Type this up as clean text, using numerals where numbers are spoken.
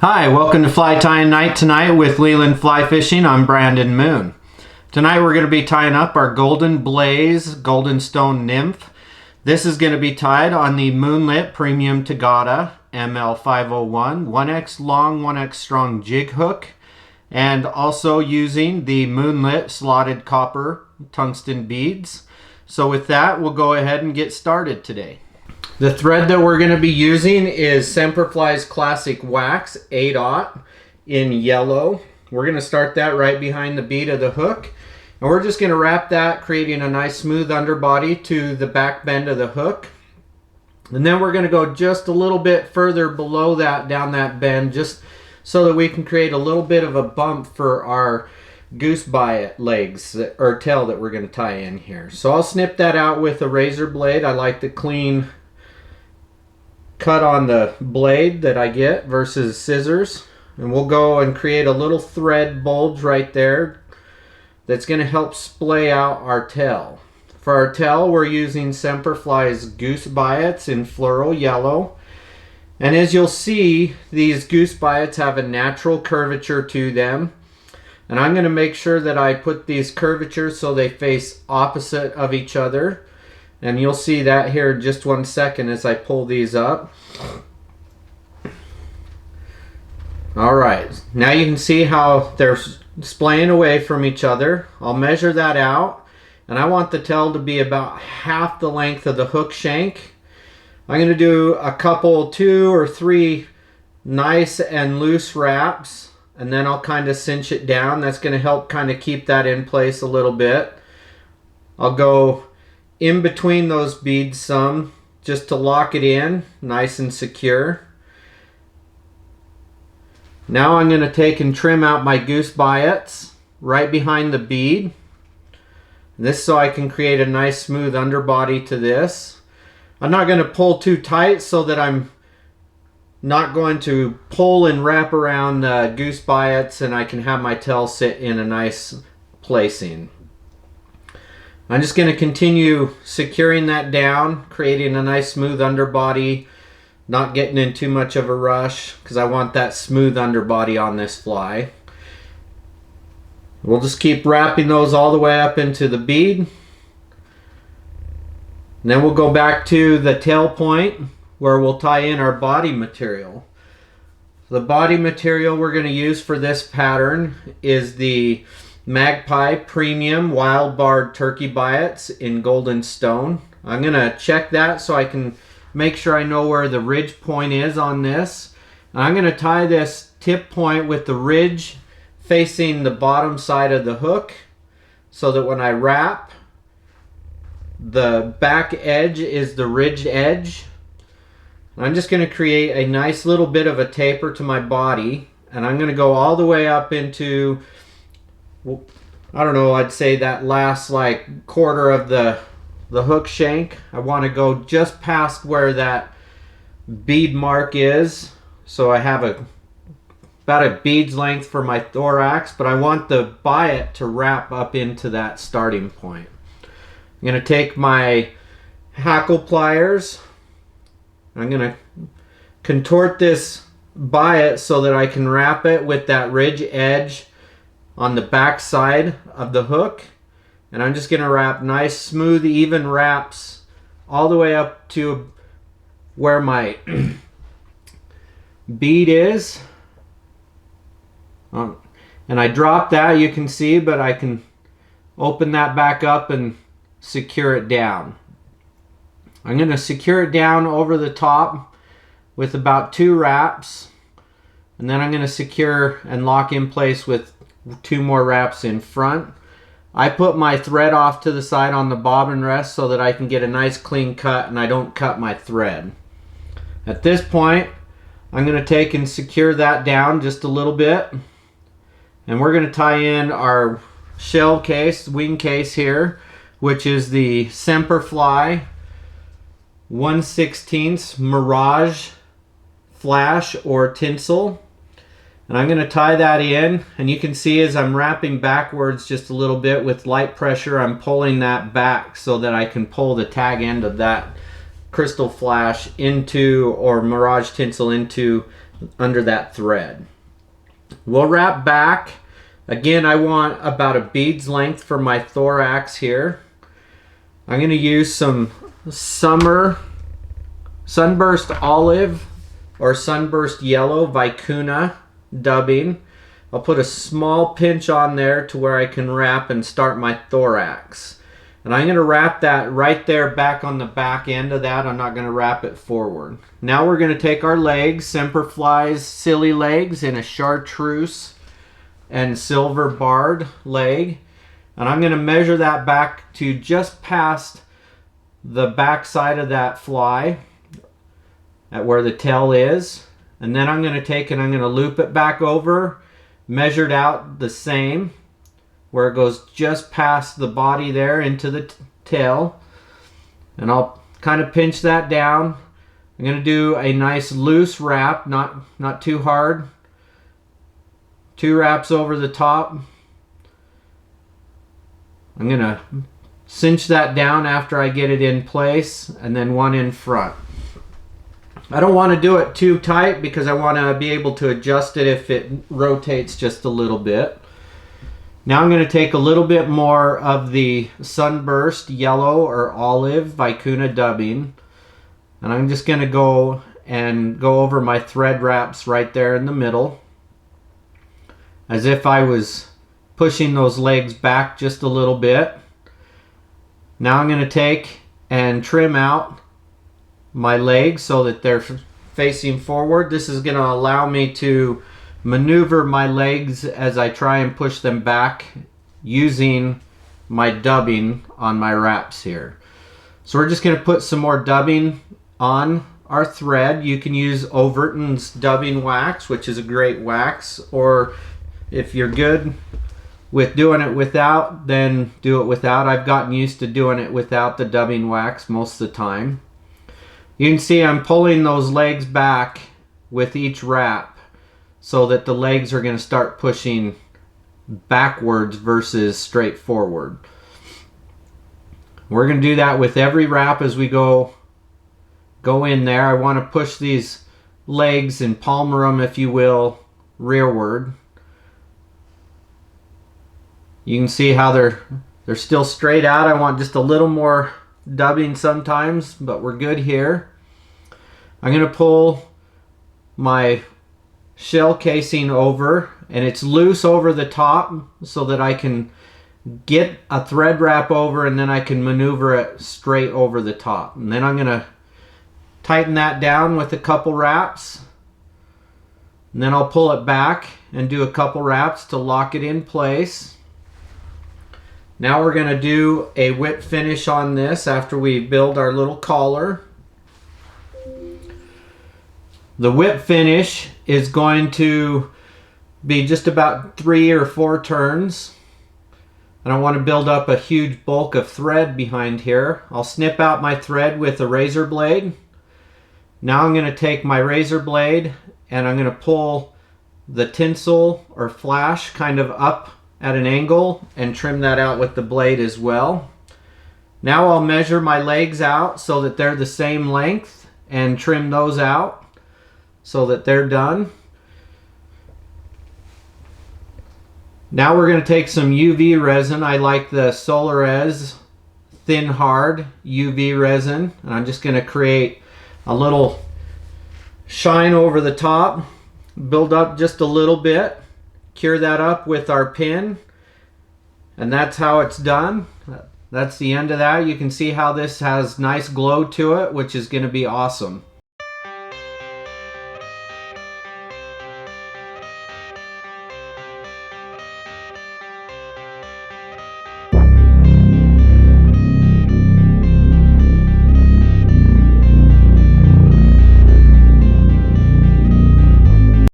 Hi, welcome to Fly Tying Night tonight with Leland Fly Fishing. I'm Brandon Moon. Tonight we're going to be tying up our Golden Blaze Golden Stone Nymph. This is going to be tied on the Moonlit Premium Tagata ML501 1X long, 1X strong jig hook, and also using the Moonlit slotted copper tungsten beads. So with that, we'll go ahead and get started today. The thread that we're going to be using is Semperfli's Classic Wax 8/0 in yellow. We're going to start that right behind the bead of the hook. And we're just going to wrap that, creating a nice smooth underbody to the back bend of the hook. And then we're going to go just a little bit further below that, down that bend, just so that we can create a little bit of a bump for our goose biot legs, or tail, that we're going to tie in here. So I'll snip that out with a razor blade. I like the clean cut on the blade that I get versus scissors. And we'll go and create a little thread bulge right there that's going to help splay out our tail. For our tail, we're using Semperfli's Goose Biots in Floral Yellow. And as you'll see, these Goose Biots have a natural curvature to them. And I'm going to make sure that I put these curvatures so they face opposite of each other. And you'll see that here in just 1 second as I pull these up. Alright, now you can see how they're splaying away from each other. I'll measure that out, and I want the tail to be about half the length of the hook shank. I'm going to do a couple, 2 or 3 nice and loose wraps, and then I'll kind of cinch it down. That's going to help kind of keep that in place a little bit. I'll go in between those beads some, just to lock it in nice and secure. Now I'm going to take and trim out my goose biots right behind the bead. This so I can create a nice smooth underbody to this. I'm not going to pull too tight so that I'm not going to pull and wrap around the goose biots, and I can have my tail sit in a nice placing. I'm just going to continue securing that down, creating a nice smooth underbody, not getting in too much of a rush because I want that smooth underbody on this fly. We'll just keep wrapping those all the way up into the bead. And then we'll go back to the tail point where we'll tie in our body material. The body material we're going to use for this pattern is the Magpie Premium Wild Barred Turkey Biots in Golden Stone. I'm going to check that so I can make sure I know where the ridge point is on this. And I'm going to tie this tip point with the ridge facing the bottom side of the hook, so that when I wrap, the back edge is the ridged edge. I'm just going to create a nice little bit of a taper to my body, and I'm going to go all the way up into, I don't know, I'd say that last like quarter of the hook shank. I want to go just past where that bead mark is, so I have about a bead's length for my thorax, but I want the biot to wrap up into that starting point. I'm going to take my hackle pliers. I'm going to contort this biot so that I can wrap it with that ridge edge on the back side of the hook. And I'm just going to wrap nice, smooth, even wraps all the way up to where my bead is. And I dropped that, you can see, but I can open that back up and secure it down. I'm going to secure it down over the top with about 2 wraps. And then I'm going to secure and lock in place with 2 more wraps in front. I put my thread off to the side on the bobbin rest so that I can get a nice clean cut and I don't cut my thread. At this point, I'm going to take and secure that down just a little bit. And we're going to tie in our shell case, wing case here, which is the Semperfli 1/16 Mirage flash or tinsel. And I'm going to tie that in, and you can see as I'm wrapping backwards just a little bit with light pressure, I'm pulling that back so that I can pull the tag end of that crystal flash into, or mirage tinsel into, under that thread. We'll wrap back. Again, I want about a bead's length for my thorax here. I'm going to use some sunburst olive or sunburst yellow Vicuña dubbing. I'll put a small pinch on there to where I can wrap and start my thorax. And I'm going to wrap that right there back on the back end of that. I'm not going to wrap it forward. Now we're going to take our legs, Semperfli Silly Legs in a chartreuse and silver barred leg. And I'm going to measure that back to just past the back side of that fly at where the tail is. And then I'm going to take and I'm going to loop it back over, measured out the same, where it goes just past the body there into the tail. And I'll kind of pinch that down. I'm going to do a nice loose wrap, not too hard. 2 wraps over the top. I'm going to cinch that down after I get it in place, and then 1 in front. I don't want to do it too tight because I want to be able to adjust it if it rotates just a little bit. Now I'm going to take a little bit more of the sunburst yellow or olive Vicuña dubbing, and I'm just going to go over my thread wraps right there in the middle, as if I was pushing those legs back just a little bit. Now I'm going to take and trim out my legs so that they're facing forward. This is going to allow me to maneuver my legs as I try and push them back using my dubbing on my wraps here. So we're just going to put some more dubbing on our thread. You can use Overton's dubbing wax, which is a great wax, or if you're good with doing it without, then do it without. I've gotten used to doing it without the dubbing wax most of the time. You can see I'm pulling those legs back with each wrap so that the legs are going to start pushing backwards versus straight forward. We're going to do that with every wrap as we go in there. I want to push these legs and palmer them, if you will, rearward. You can see how they're still straight out. I want just a little more dubbing sometimes, but we're good here. I'm going to pull my shell casing over, and it's loose over the top so that I can get a thread wrap over, and then I can maneuver it straight over the top. And then I'm going to tighten that down with a couple wraps, and then I'll pull it back and do a couple wraps to lock it in place. Now we're going to do a whip finish on this after we build our little collar. The whip finish is going to be just about 3 or 4 turns. I don't want to build up a huge bulk of thread behind here. I'll snip out my thread with a razor blade. Now I'm going to take my razor blade and I'm going to pull the tinsel or flash kind of up at an angle and trim that out with the blade as well. Now I'll measure my legs out so that they're the same length and trim those out so that they're done. Now we're going to take some UV resin. I like the Solarez Thin Hard UV resin, and I'm just going to create a little shine over the top, build up just a little bit, cure that up with our pin, and that's how it's done. That's the end of that. You can see how this has nice glow to it, which is going to be awesome.